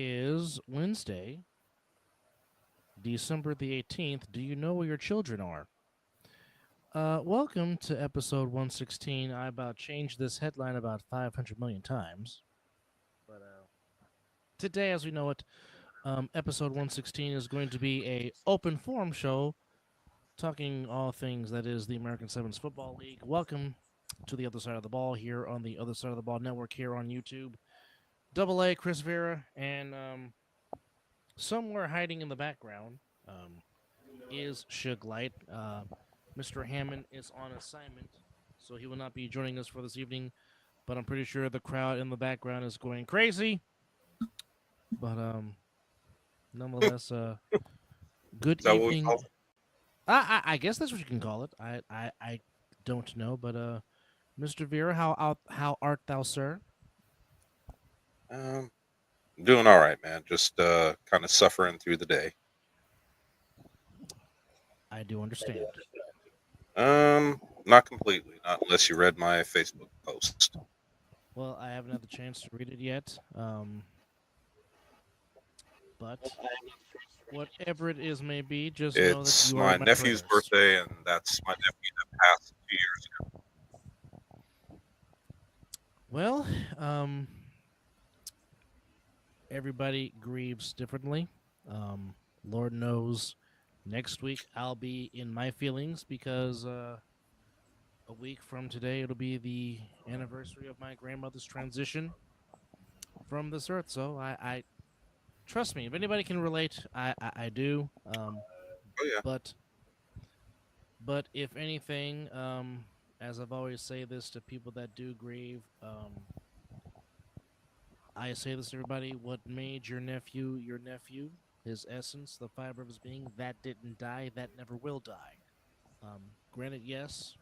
is Wednesday, December the 18th. Do you know where your children are? Welcome to episode 116. I about changed this headline about 500 million times. But today, as we know it, episode 116 is going to be a open forum show talking all things that is the American Sevens Football League. Welcome to the other side of the ball here on the other side of the ball network here on YouTube. Double A, Chris Vera, and somewhere hiding in the background is Suge Light. Mr. Hammond is on assignment, so he will not be joining us for this evening. But I'm pretty sure the crowd in the background is going crazy. But nonetheless, good Is that what we evening. call I guess that's what you can call it. I don't know, but Mr. Vera, how art thou, sir? it? Doing all right, man. Just kind of suffering through the day. I do understand. Not completely, not unless you read my Facebook post. Well, I haven't had the chance to read it yet. But whatever it is may be, just know that It's you are my in my nephew's prayers. birthday, and that's my nephew that passed 2 years ago. Well, everybody grieves differently. Lord knows next week I'll be in my feelings because a week from today it'll be the anniversary of my grandmother's transition from this earth. So I trust me, if anybody can relate, I do. Oh yeah, But if anything, as I've always say this to people that do grieve, I say this to everybody: what made your nephew, his essence, the fiber of his being, that didn't die, that never will die. Granted, yes,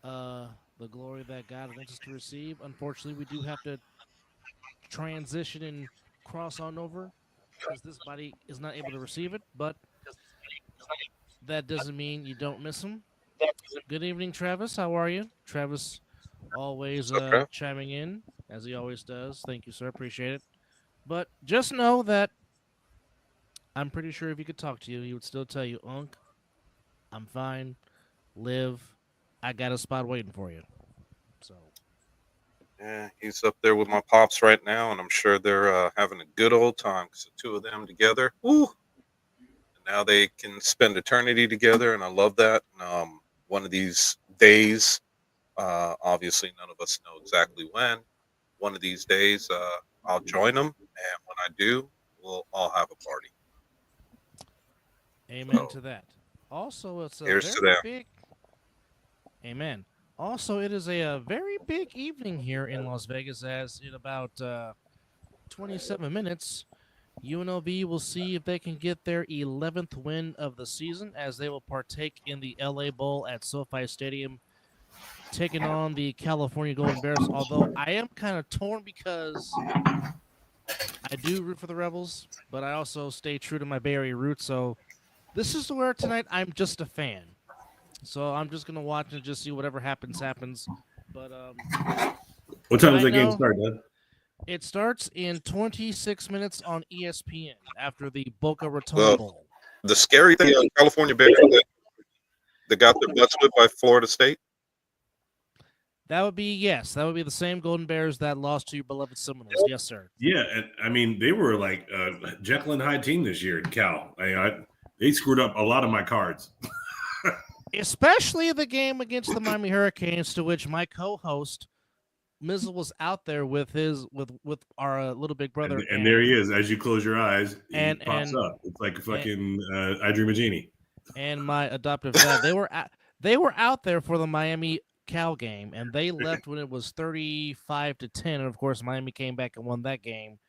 the glory that God wants us to receive. Unfortunately, we do have to transition and cross on over because this body is not able to receive it. But that doesn't mean you don't miss him. Good evening, Travis. How are you? Travis always what's up, Trev? chiming in as he always does. Thank you, sir. Appreciate it. But just know that I'm pretty sure if he could talk to you, he would still tell you, Unc, I'm fine. Live. I got a spot waiting for you. So, Yeah, he's up there with my pops right now, and I'm sure they're having a good old time because the two of them together. Woo! And now they can spend eternity together, and I love that. One of these days, obviously, none of us know exactly when. One of these days, I'll join them, and when I do, we'll all have a party. amen So to that. Also, it's a here's to very them. big. Amen. Also, it is a very big evening here in Las Vegas, as in about 27 minutes, UNLV will see if they can get their 11th win of the season as they will partake in the LA Bowl at SoFi Stadium, taking on the California Golden Bears. Although I am kind of torn because I do root for the Rebels, but I also stay true to my Bay Area roots. So this is where tonight I'm just a fan. So I'm just gonna watch and just see whatever happens, happens. But What what time does I that game know, start, Dad? it starts in 26 minutes on ESPN after the Boca Raton Well, Bowl. the scary thing on California Bears that got their butts whipped by Florida State. That would be yes. That would be the same Golden Bears that lost to your beloved Seminoles. Yes, sir. Yeah, and I mean they were like Jekyll and Hyde team this year at Cal. They screwed up a lot of my cards. Especially the game against the Miami Hurricanes, to which my co-host Mizzle was out there with his with our little big brother, And there he is. As you close your eyes, he and pops and up. It's like fucking I Dream of Genie. and my adoptive dad. They were out there for the Miami Cal game, and they left when it was 35-10. And of course, Miami came back and won that game.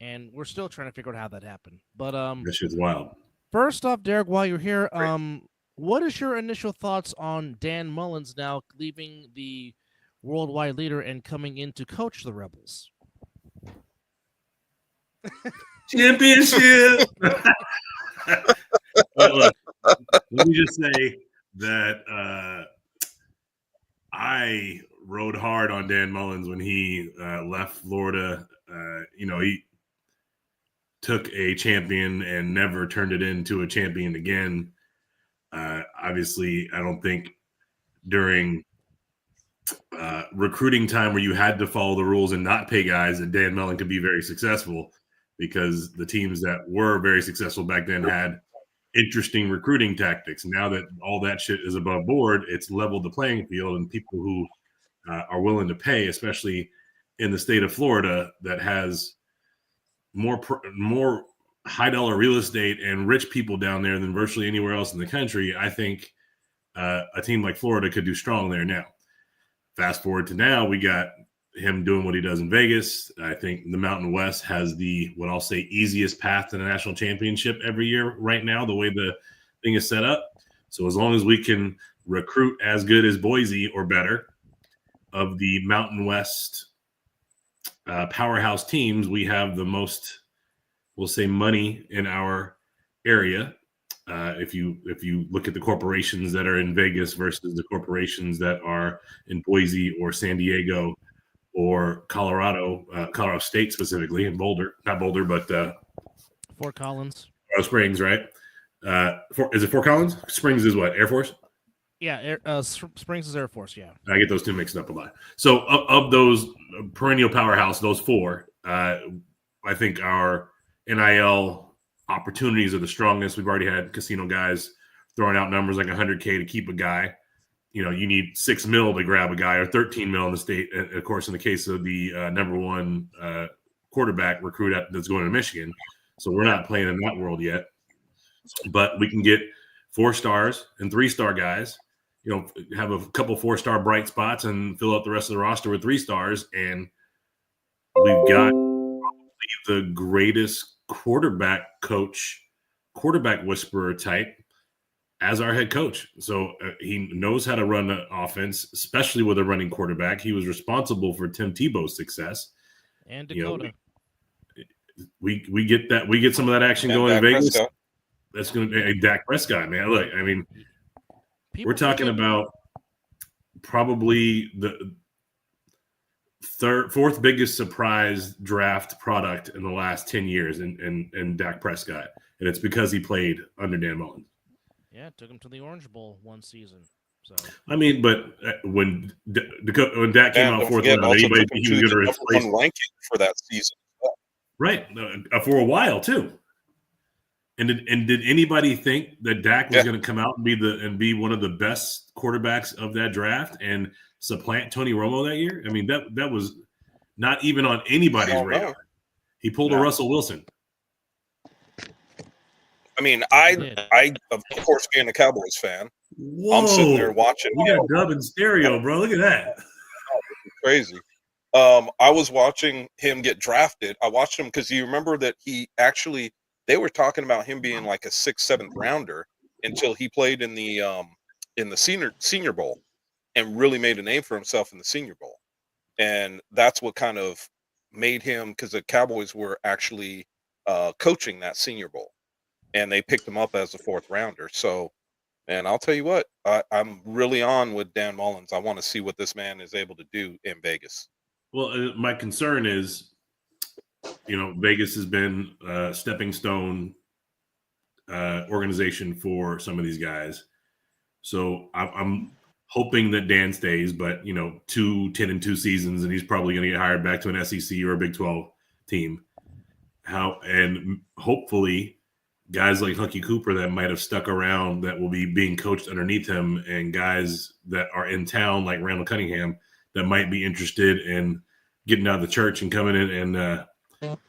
And we're still trying to figure out how that happened. But That shit's wild. first off, Derek, while you're here, what is your initial thoughts on Dan Mullins now leaving the worldwide leader and coming in to coach the Rebels? Championship. Look, let me just say that I rode hard on Dan Mullins when he left Florida. took a champion and never turned it into a champion again. Obviously, I don't think during recruiting time where you had to follow the rules and not pay guys that Dan Mullen could be very successful, because the teams that were very successful back then had interesting recruiting tactics. Now that all that shit is above board, it's leveled the playing field, and people who are willing to pay, especially in the state of Florida that has more high dollar real estate and rich people down there than virtually anywhere else in the country. I think a team like Florida could do strong there now. Fast forward to now, we got him doing what he does in Vegas. I think the Mountain West has the, what I'll say, easiest path to the national championship every year right now, the way the thing is set up. So as long as we can recruit as good as Boise or better of the Mountain West powerhouse teams, we have the most, we'll say, money in our area. If you look at the corporations that are in Vegas versus the corporations that are in Boise or San Diego or Colorado State specifically, in Boulder, not Boulder, but Fort Collins. Springs, right? Is it Fort Collins? Springs is what? Air Force? Yeah, Springs is Air Force, yeah. I get those two mixed up a lot. So of those perennial powerhouse, those four, I think our NIL opportunities are the strongest. We've already had casino guys throwing out numbers like 100K to keep a guy. You know, you need $6 million to grab a guy, or 13 million in the state. And of course, in the case of the number one quarterback recruit that's going to Michigan. So we're not playing in that world yet. But we can get 4 stars and 3-star guys, you know, have a couple 4-star bright spots and fill out the rest of the roster with 3 stars. And we've got probably the greatest quarterback whisperer type as our head coach. So he knows how to run the offense, especially with a running quarterback. He was responsible for Tim Tebow's success. And Dakota. You know, we get that. We get some of that action going in Vegas. Prescott. That's going to be a Dak Prescott, man. Look, I mean, we're talking about probably the fourth biggest surprise draft product in the last 10 years in Dak Prescott. And it's because he played under Dan Mullen. Yeah, it took him to the Orange Bowl one season. So I mean, but when Dak came out fourth round, anybody think he was going to replace ranking for that season? Right, for a while too. And did anybody think that Dak was going to come out and be one of the best quarterbacks of that draft and supplant Tony Romo that year? I mean, that was not even on anybody's radar. He pulled a Russell Wilson. I mean, I of course, being a Cowboys fan, I'm sitting there watching. We got dub and stereo, bro. Look at that. Crazy. I was watching him get drafted. I watched him because you remember that they were talking about him being like a 6th, 7th rounder until he played in the Senior Bowl and really made a name for himself in the Senior Bowl. And that's what kind of made him, because the Cowboys were actually coaching that Senior Bowl, and they picked him up as a 4th rounder. So, and I'll tell you what, I'm really on with Dan Mullins. I want to see what this man is able to do in Vegas. Well, my concern is, you know, Vegas has been a stepping stone organization for some of these guys. So I'm hoping that Dan stays, but, you know, 10-2 seasons, and he's probably going to get hired back to an SEC or a Big 12 team. And hopefully guys like Hunky Cooper that might have stuck around that will be being coached underneath him, and guys that are in town like Randall Cunningham that might be interested in getting out of the church and coming in and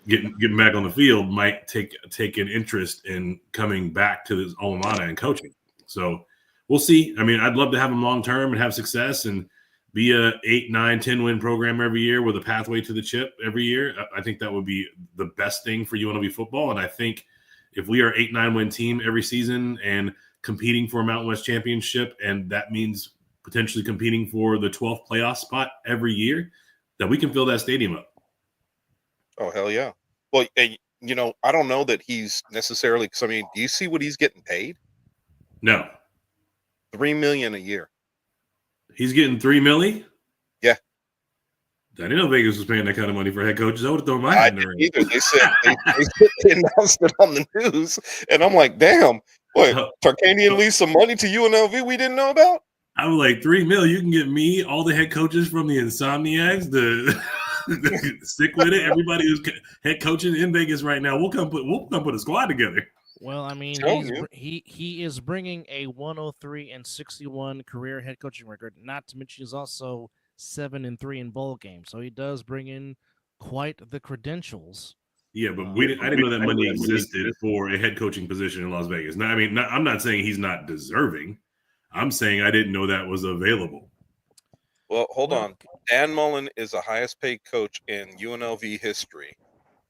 getting back on the field might take an interest in coming back to this alma mater and coaching. So we'll see. I mean, I'd love to have him long term and have success and be a 8, 9, 10 win program every year with a pathway to the chip every year. I think that would be the best thing for UNLV football. And I think if we are 8, 9 win team every season and competing for a Mountain West championship, and that means potentially competing for the 12th playoff spot every year, that we can fill that stadium up. Oh, hell yeah. Well, you know, I don't know that he's necessarily, because I mean, do you see what he's getting paid? No. $3 million a year. He's getting $3 million? Yeah. I didn't know Vegas was paying that kind of money for head coaches. I would have thrown my I hat in the didn't ring. either. They said they announced it on the news, and I'm like, damn, what? Tarkanian leased some money to UNLV we didn't know about? I was like, $3 million. You can get me, all the head coaches from the Insomniacs, the stick with it. Everybody who's head coaching in Vegas right now, we'll come put a squad together. Well, I mean, Telling he is bringing a 103-61 career head coaching record. Not to mention, he's also 7-3 in bowl games. So he does bring in quite the credentials. Yeah, but I didn't know that money existed for a head coaching position in Las Vegas. Now, I mean, I'm not saying he's not deserving. I'm saying I didn't know that was available. Well, hold on. Dan Mullen is the highest paid coach in UNLV history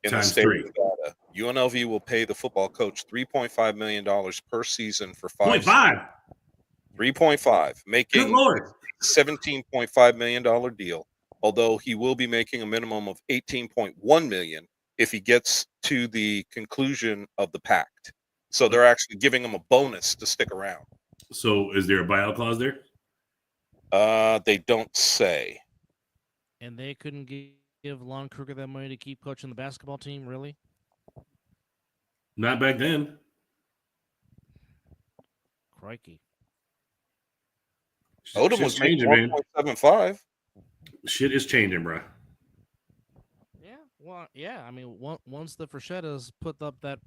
in the state of Nevada. UNLV will pay the football coach $3.5 million per season for 5 seasons. 3.5, making $17.5 million deal. Although he will be making a minimum of $18.1 million if he gets to the conclusion of the pact. So they're actually giving him a bonus to stick around. So is there a buyout clause there? They don't say. And they couldn't give Lon Kruger that money to keep coaching the basketball team, really? Not back then. Crikey. Odom was making 1.75. Shit is changing, bro. Yeah, well, yeah. I mean, once the Frashettas put up that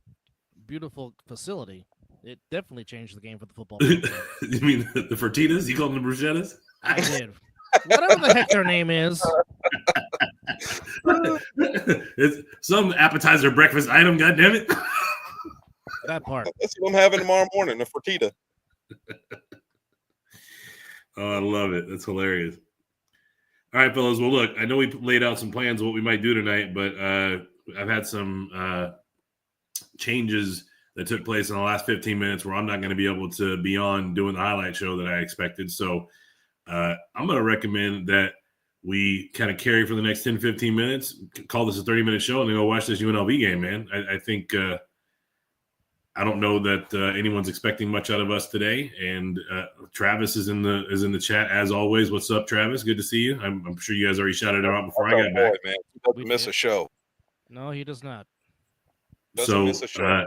beautiful facility, it definitely changed the game for the football team. You mean the Fertitas? You call them the Bruschettas? I did. Whatever the heck their name is. It's some appetizer breakfast item, goddammit. That part. That's what I'm having tomorrow morning, a Fertita. Oh, I love it. That's hilarious. All right, fellas. Well, look, I know we laid out some plans of what we might do tonight, but I've had some changes that took place in the last 15 minutes where I'm not going to be able to be on doing the highlight show that I expected. So I'm going to recommend that we kind of carry for the next 10, 15 minutes, call this a 30-minute show, and then go watch this UNLV game, man. I think I don't know that anyone's expecting much out of us today. And Travis is in the chat as always. What's up, Travis? Good to see you. I'm sure you guys already shouted him out before I got back. Man. He doesn't miss a show. No, he does not. Doesn't miss a show.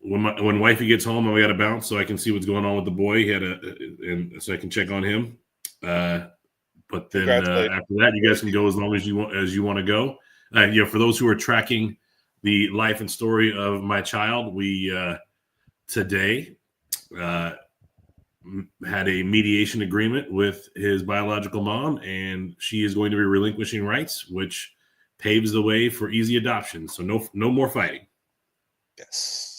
When wifey gets home, I got to bounce so I can see what's going on with the boy. And so I can check on him. But then after that, you guys can go as long as you want to go. For those who are tracking the life and story of my child, we today had a mediation agreement with his biological mom, and she is going to be relinquishing rights, which paves the way for easy adoption. So no more fighting. Yes.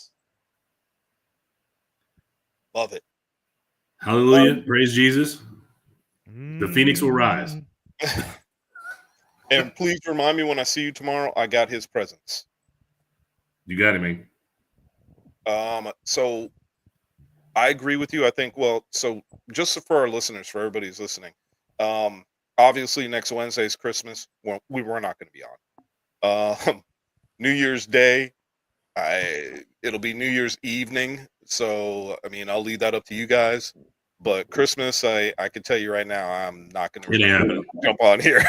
Love it. Hallelujah. Praise Jesus. The Phoenix will rise. And please remind me when I see you tomorrow, I got his presents. You got it, man. So I agree with you. I think, so just for our listeners, for everybody who's listening, obviously next Wednesday is Christmas. Well, we're not going to be on. New Year's Day, it'll be New Year's evening. So, I mean, I'll leave that up to you guys. But Christmas, I can tell you right now, I'm not going to jump on here.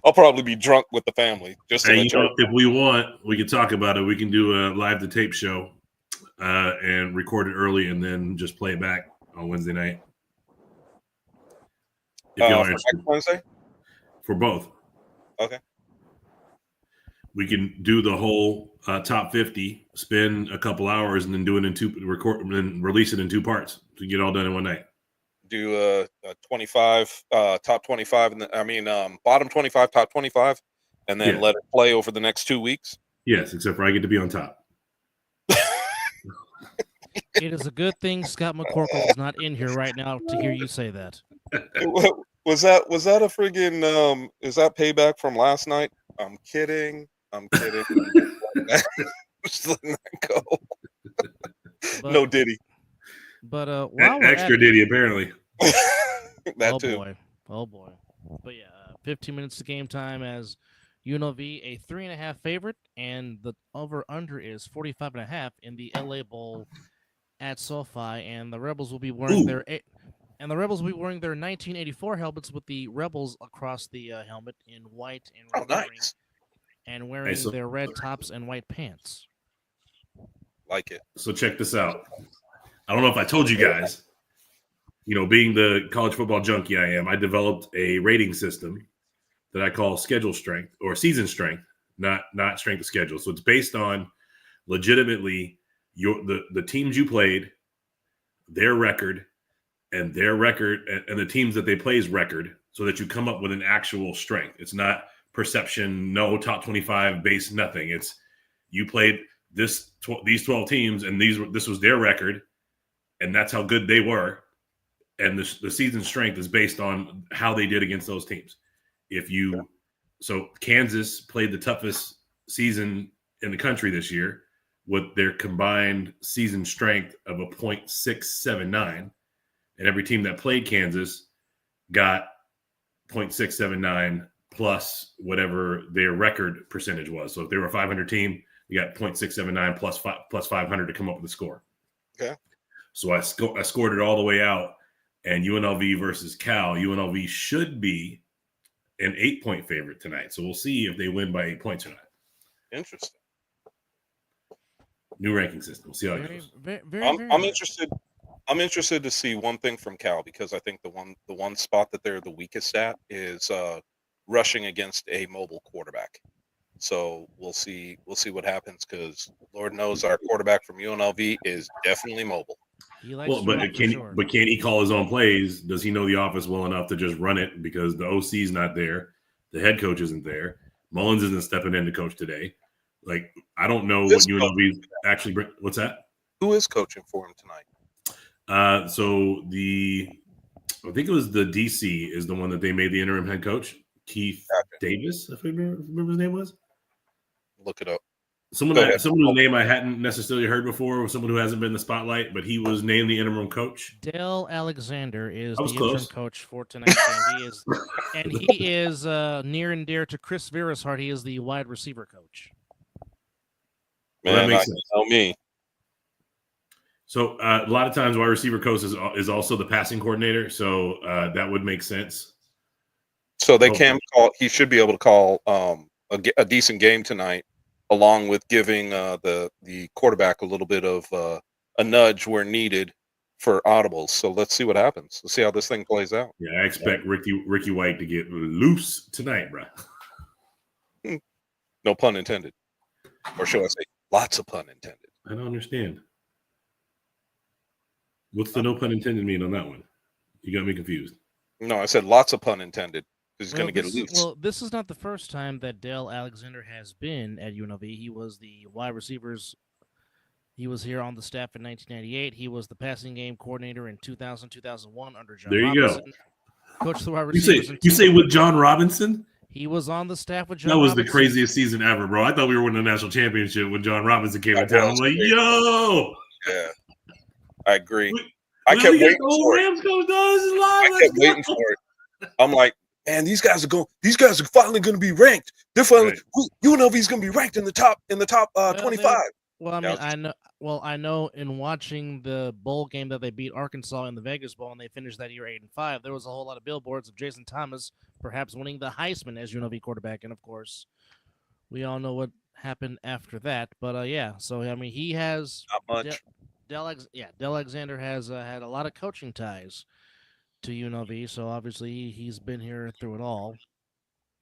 I'll probably be drunk with the family. Just to if we want, we can talk about it. We can do a live to tape show and record it early, and then just play it back on Wednesday night. If y'all are interested. Wednesday? For both. Okay. We can do the whole top 50, spend a couple hours, and then do it and then release it in 2 parts to get it all done in one night. Do a 25, top 25, and bottom 25, top 25, and then let it play over the next 2 weeks. Yes, except for I get to be on top. It is a good thing Scott McCorkle is not in here right now to hear you say that. Was that a friggin' is that payback from last night? I'm kidding. Just letting that go. No Diddy. But extra Diddy apparently. That too. Oh boy. But yeah, 15 minutes to game time as UNLV a 3.5 favorite, and the over under is 45.5 in the LA Bowl at SoFi, and the Rebels will be wearing And the Rebels will be wearing their 1984 helmets with the Rebels across the helmet in white and Oh, red lettering, nice. and wearing so- their red tops and white pants. Like it. So check this out. I don't know if I told you guys, being the college football junkie I am, I developed a rating system that I call schedule strength or season strength, not strength of schedule. So it's based on legitimately the teams you played, their record, and the teams that they play's record, so that you come up with an actual strength. It's not perception, no top 25 base, nothing. It's you played these 12 teams, and this was their record, and that's how good they were. And the season strength is based on how they did against those teams. So Kansas played the toughest season in the country this year with their combined season strength of a .679, and every team that played Kansas got .679 plus whatever their record percentage was. So if they were a 500 team, you got .679 plus 500 to come up with a score. Okay. So I scored it all the way out, and UNLV versus Cal. UNLV should be an 8-point favorite tonight. So we'll see if they win by 8 points or not. Interesting. New ranking system. We'll see how it Very, goes. very, I'm very interested. I'm interested to see one thing from Cal, because I think the one spot that they're the weakest at is rushing against a mobile quarterback. So we'll see what happens, because Lord knows our quarterback from UNLV is definitely mobile. He likes Well, to but run for can sure. he call his own plays? Does he know the offense well enough to just run it? Because the OC's not there, the head coach isn't there, Mullins isn't stepping in to coach today. Like, I don't know what UNLV actually bring. What's that? Who is coaching for him tonight? So I think it was the DC is the one that they made the interim head coach, Keith Davis, if I remember his name was. Look it up. Someone whose name I hadn't necessarily heard before, or someone who hasn't been in the spotlight, but he was named the interim coach. Dale Alexander is the close. interim coach for tonight's game. He is near and dear to Chris Vera's heart. He is the wide receiver coach. Well, that Man, makes I sense. know me. So a lot of times, wide receiver coach is also the passing coordinator, so that would make sense. So they can call. He should be able to call a decent game tonight, along with giving the quarterback a little bit of a nudge where needed for audibles. So let's see what happens. Let's see how this thing plays out. Yeah, I expect Ricky White to get loose tonight, bro. No pun intended, or should I say, lots of pun intended. I don't understand. What's the no pun intended mean on that one? You got me confused. No, I said lots of pun intended. He's going to get loose. Well, this is not the first time that Dale Alexander has been at UNLV. He was the wide receivers. He was here on the staff in 1998. He was the passing game coordinator in 2000, 2001 under John There you Robinson. go. Coached the wide You receivers. say with John Robinson? He was on the staff with John That was Robinson. the craziest season ever, bro. I thought we were winning the national championship when John Robinson came in town. I'm like, yo! Yeah, I agree. I kept waiting for it. Rams coach, this is live. I kept waiting for it. I'm like, man, these guys are finally going to be ranked. They're finally UNLV is going to be ranked in the top 25. Well, I mean, I know in watching the bowl game that they beat Arkansas in the Vegas Bowl and they finished that year 8-5, there was a whole lot of billboards of Jason Thomas perhaps winning the Heisman as UNLV quarterback, and of course, we all know what happened after that. But yeah, so I mean, he has not much. Dell Alexander has had a lot of coaching ties to UNLV, so obviously he's been here through it all.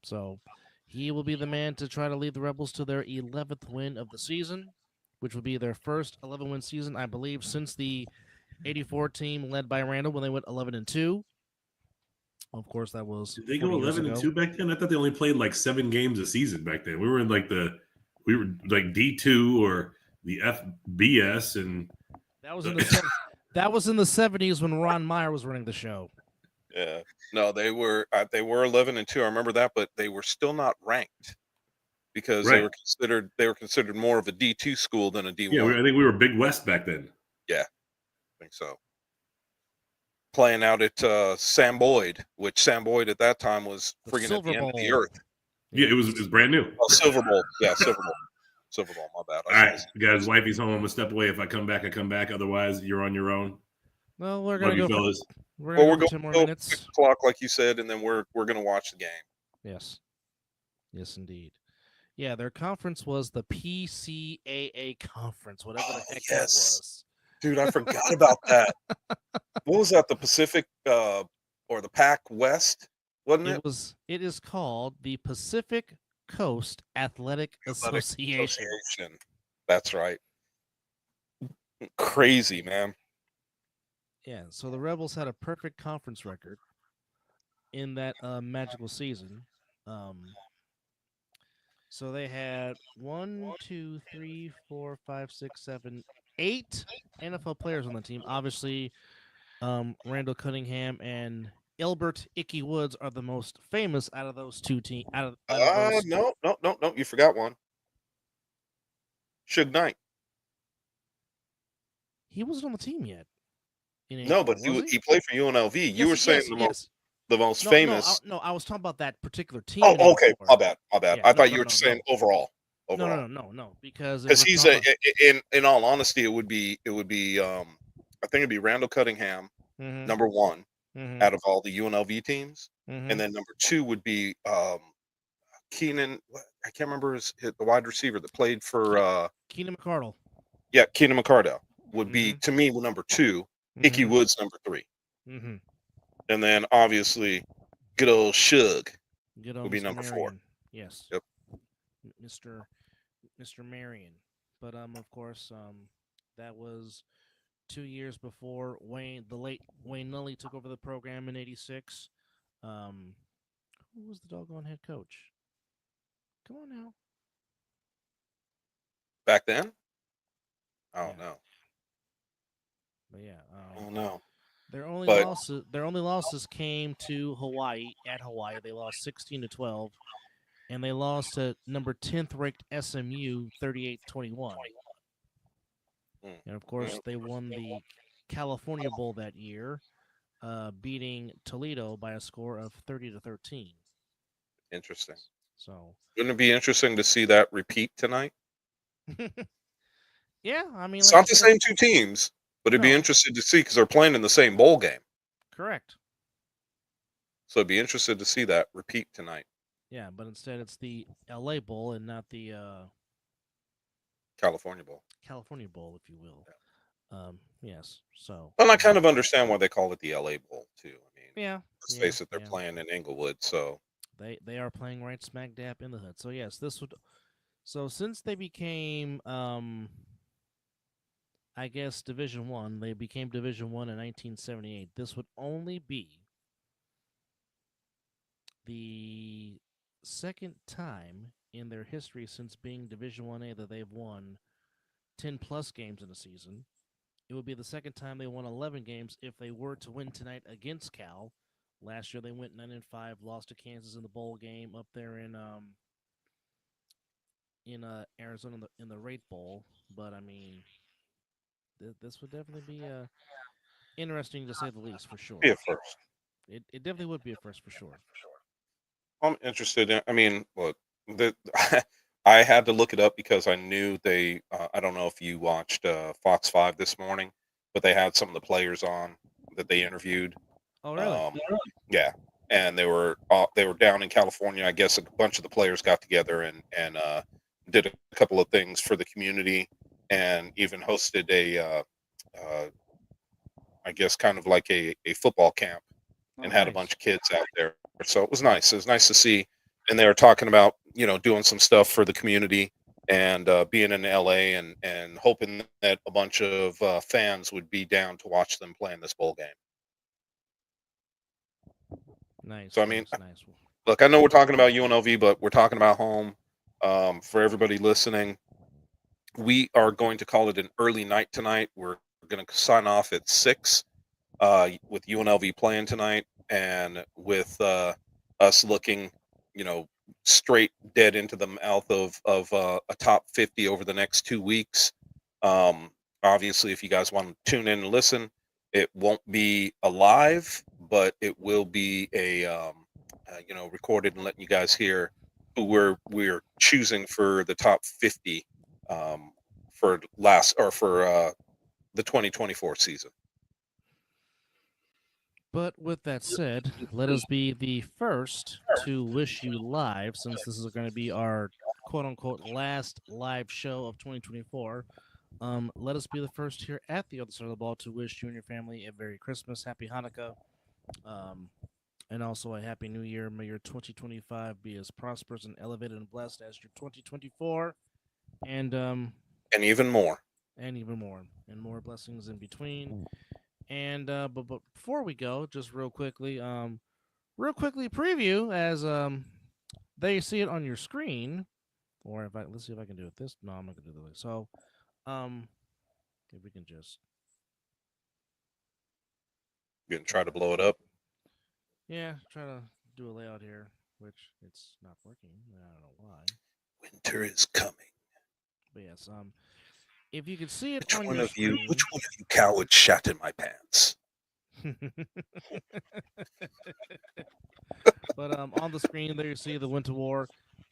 So he will be the man to try to lead the Rebels to their 11th win of the season, which would be their first 11-win season, I believe, since the '84 team led by Randall when they went 11-2. Of course, that was. Did they go 11-2 back then? I thought they only played like 7 games a season back then. We were like D2 or the FBS, and that was in the that was in the '70s when Ron Meyer was running the show. Yeah, no, they were 11-2. I remember that, but they were still not ranked because they were considered more of a D2 school than a D1. Yeah, I think we were Big West back then. Yeah, I think so. Playing out at Sam Boyd, which Sam Boyd at that time was friggin' at the end of the earth. Yeah, it was brand new. Oh, Silver Bowl. Yeah, Silver Bowl. Silver Bowl, my bad. All right, guys, wifey's home. I'm going to step away. If I come back, I come back. Otherwise, you're on your own. Well, we're Love gonna you, go for fellas. we're Well, gonna we're go going for 10 more to go minutes. 6 o'clock, like you said, and then we're going to watch the game. Yes. Yes, indeed. Yeah, their conference was the PCAA conference, whatever the heck that Yes. was. Dude, I forgot about that. What was that? The Pacific or the Pac West, wasn't it? It is called the Pacific Coast Athletic Athletic Association. Association. That's right. Crazy, man. Yeah, so the Rebels had a perfect conference record in that magical season. So they had 1, 2, 3, 4, 5, 6, 7, 8 NFL players on the team. Obviously, Randall Cunningham and Elbert Icky Woods are the most famous out of those two teams. Out of those, No. You forgot one. Suge Knight. he wasn't on the team yet. In No, '84, but was he played for UNLV. You Yes, were saying yes. the most No, famous. no, I was talking about that particular team. Oh, in okay. 84. My bad. Yeah, I no, thought no, you were no, saying no. overall. No. Because if Because we're he's talking in all honesty, it would be I think it'd be Randall Cunningham, about, number one mhm, out of all the UNLV teams, mhm. and then number two would be Keenan. I can't remember the wide receiver that played for Keenan McCardle. Keenan McCardell would be to me number two. Icky Woods number three, Mm-hmm. and then obviously good old Suge Good would old be Mr. number four. Marion. Yes. Yep. Mr. Marion. But of course, that was 2 years before the late Wayne Nulley took over the program in '86. Who was the doggone head coach? Come on now. Back then, I don't Yeah. know. But yeah, I don't know. their only But- losses came to Hawaii at Hawaii. They lost 16-12, and they lost to number 10th ranked SMU 38-21. And of course, they won the California Bowl that year, beating Toledo by a score of 30-13. Interesting. So, Wouldn't it be interesting to see that repeat tonight? yeah, I mean, It's like not the same two teams, but it'd be No. interesting to see because they're playing in the same bowl game. Correct. So it'd be interested to see that repeat tonight. Yeah, but instead it's the LA Bowl and not the California Bowl. California Bowl, if you will. Yes. So. Well, I kind of understand why they call it the LA Bowl too. I mean, Yeah. let's face it, they're playing in Inglewood, so They are playing right smack dab in the hood. So yes, this would. So since they became, I guess Division One, they became Division One in 1978. This would only be the second time in their history since being Division 1A that they've won 10 plus games in a season. It would be the second time they won 11 games if they were to win tonight against Cal. Last year they went 9-5, lost to Kansas in the bowl game up there in Arizona in the Rate Bowl. But I mean, this would definitely be interesting to say the least, for sure. be a first. It definitely would be a first for sure. I'm interested in. I mean, look, I had to look it up because I knew they. I don't know if you watched Fox 5 this morning, but they had some of the players on that they interviewed. Oh, really? Yeah, and they were down in California. I guess a bunch of the players got together and did a couple of things for the community, and even hosted a, I guess, kind of like a football camp, and had a bunch of kids out there. So it was nice. It was nice to see. And they were talking about, doing some stuff for the community and being in LA and hoping that a bunch of fans would be down to watch them play in this bowl game. Nice. So, I mean, nice. Look, I know we're talking about UNLV, but we're talking about home. For everybody listening, we are going to call it an early night tonight. We're going to sign off at 6 with UNLV playing tonight, and with us looking, straight dead into the mouth of a top 50 over the next 2 weeks. Obviously, if you guys want to tune in and listen, it won't be a live, but it will be a recorded and letting you guys hear who we're choosing for the top 50 for the 2024 season. But with that said, let us be the first to wish you live, since this is going to be our quote unquote last live show of 2024. Let us be the first here at the other side of the ball to wish you and your family a Merry Christmas, Happy Hanukkah, and also a Happy New Year. May your 2025 be as prosperous and elevated and blessed as your 2024, and even more. even more, and more blessings in between. And but before we go, just real quickly preview as they see it on your screen, or if I let's see if I can do it this. No, I'm not gonna do it. So, if we can just You can try to blow it up. try to do a layout here, which it's not working. I don't know why. Winter is coming. But yes, if you could see it Which on one your of you? screen, Which one of you cowards shat in my pants? But on the screen there you see the Winter War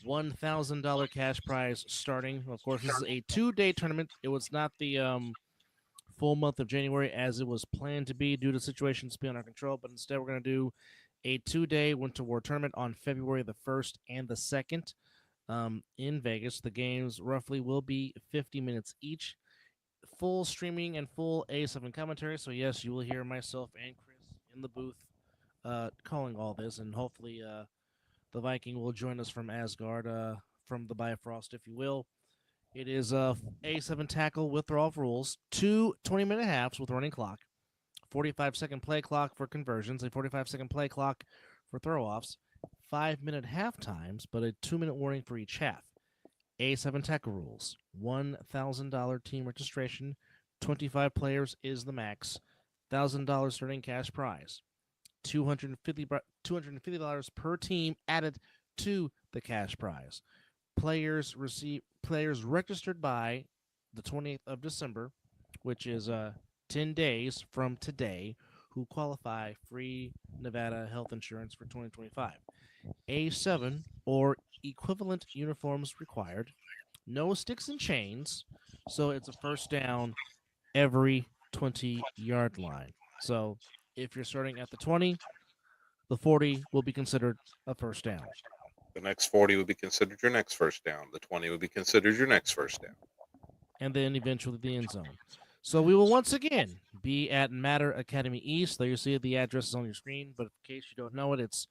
$1,000 cash prize starting. Of course, this is a 2-day tournament. It was not the full month of January as it was planned to be due to situations beyond our control, but instead we're going to do a 2-day Winter War tournament on February the 1st and the 2nd in Vegas. The games roughly will be 50 minutes each. Full streaming and full A7 commentary. So yes, you will hear myself and Chris in the booth calling all this, and hopefully the Viking will join us from Asgard, from the Bifrost, if you will. It is A7 tackle with throw-off rules, 2 20-minute halves with running clock, 45-second play clock for conversions, a 45-second play clock for throw-offs, 5-minute half times, but a 2-minute warning for each half. A7 tackle rules, $1,000 team registration, 25 players is the max, $1,000 starting cash prize, $250 per team added to the cash prize. Players registered by the 28th of December, which is 10 days from today, who qualify free Nevada health insurance for 2025. A7 or equivalent uniforms required. No sticks and chains, so it's a first down every 20-yard line. So if you're starting at the 20, the 40 will be considered a first down. The next 40 would be considered your next first down. The 20 would be considered your next first down. And then eventually the end zone. So we will once again be at Matter Academy East. There you see the address is on your screen, but in case you don't know it, it's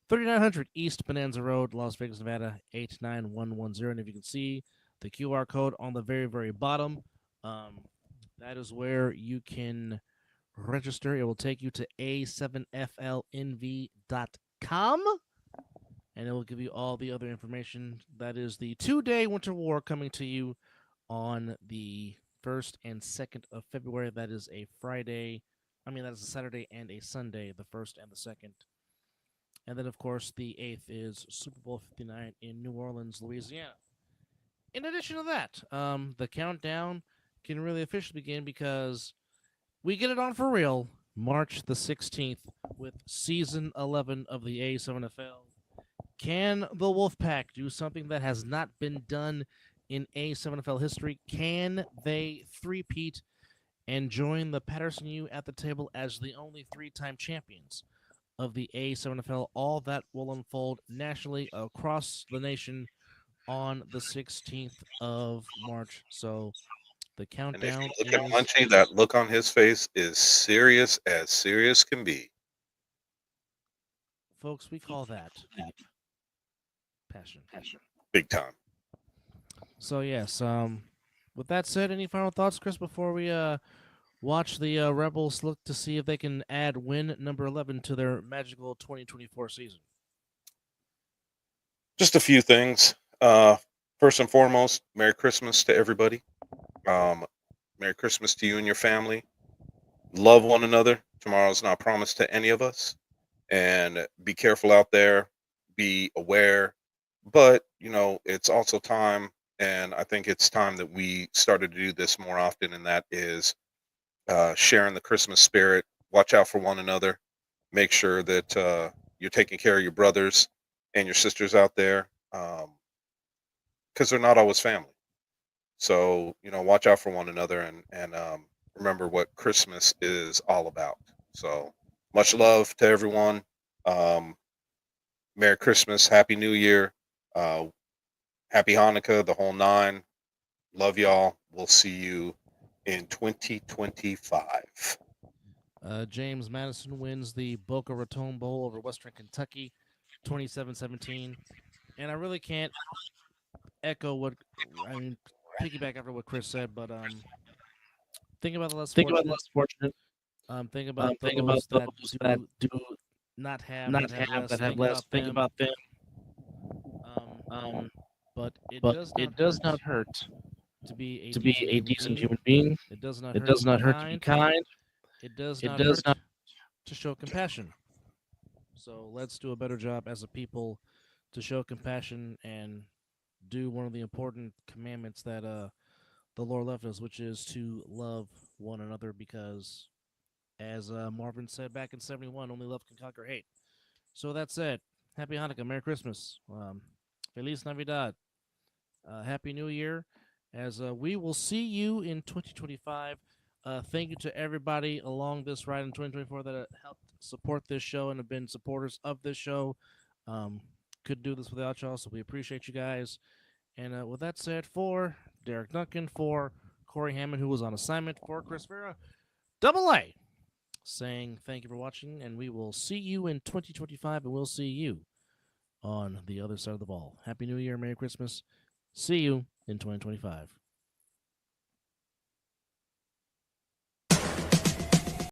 3900 East Bonanza Road, Las Vegas, Nevada, 89110. And if you can see the QR code on the very, very bottom, that is where you can register. It will take you to a7flnv.com, and it will give you all the other information. That is the 2-day Winter War coming to you on the 1st and 2nd of February. That is a Friday. That is a Saturday and a Sunday, the 1st and the 2nd. And then, of course, the 8th is Super Bowl 59 in New Orleans, Louisiana. In addition to that, the countdown can really officially begin because we get it on for real March the 16th with Season 11 of the A7FL. Can the Wolfpack do something that has not been done in A7FL history? Can they three-peat and join the Patterson U at the table as the only 3-time champions of the A7FL? All that will unfold nationally across the nation on the 16th of March. So the countdown And if you look at Munchie, that look on his face is serious as serious can be. Folks, we call that passion. Big time. So yes, with that said, any final thoughts, Chris, before we watch the Rebels look to see if they can add win number 11 to their magical 2024 season? Just a few things. First and foremost, Merry Christmas to everybody. Merry Christmas to you and your family. Love one another. Tomorrow's not promised to any of us. And be careful out there. Be aware. But, it's also time, and I think it's time that we started to do this more often, and that is sharing the Christmas spirit. Watch out for one another. Make sure that you're taking care of your brothers and your sisters out there, because they're not always family. So, watch out for one another and remember what Christmas is all about. So much love to everyone. Merry Christmas, Happy New Year, Happy Hanukkah, the whole nine. Love y'all. We'll see you in 2025. James Madison wins the Boca Raton Bowl over Western Kentucky, 27-17. And I really can't echo piggyback after what Chris said, but think about the less fortunate. Think about those that do not have that have less. Think about them. But it does not hurt to be a decent human being. It does not hurt to be kind. It does not to show compassion. So let's do a better job as a people to show compassion and do one of the important commandments that the Lord left us, which is to love one another, because as Marvin said back in 71, only love can conquer hate. So that said, Happy Hanukkah, Merry Christmas, Feliz Navidad, Happy New Year, as we will see you in 2025. Thank you to everybody along this ride in 2024 that helped support this show and have been supporters of this show. Couldn't do this without y'all, so we appreciate you guys. And with that said, for Derek Duncan, for Corey Hammond, who was on assignment, for Chris Vera, Double A, saying thank you for watching, and we will see you in 2025, and we'll see you on the other side of the ball. Happy New Year, Merry Christmas. See you in 2025.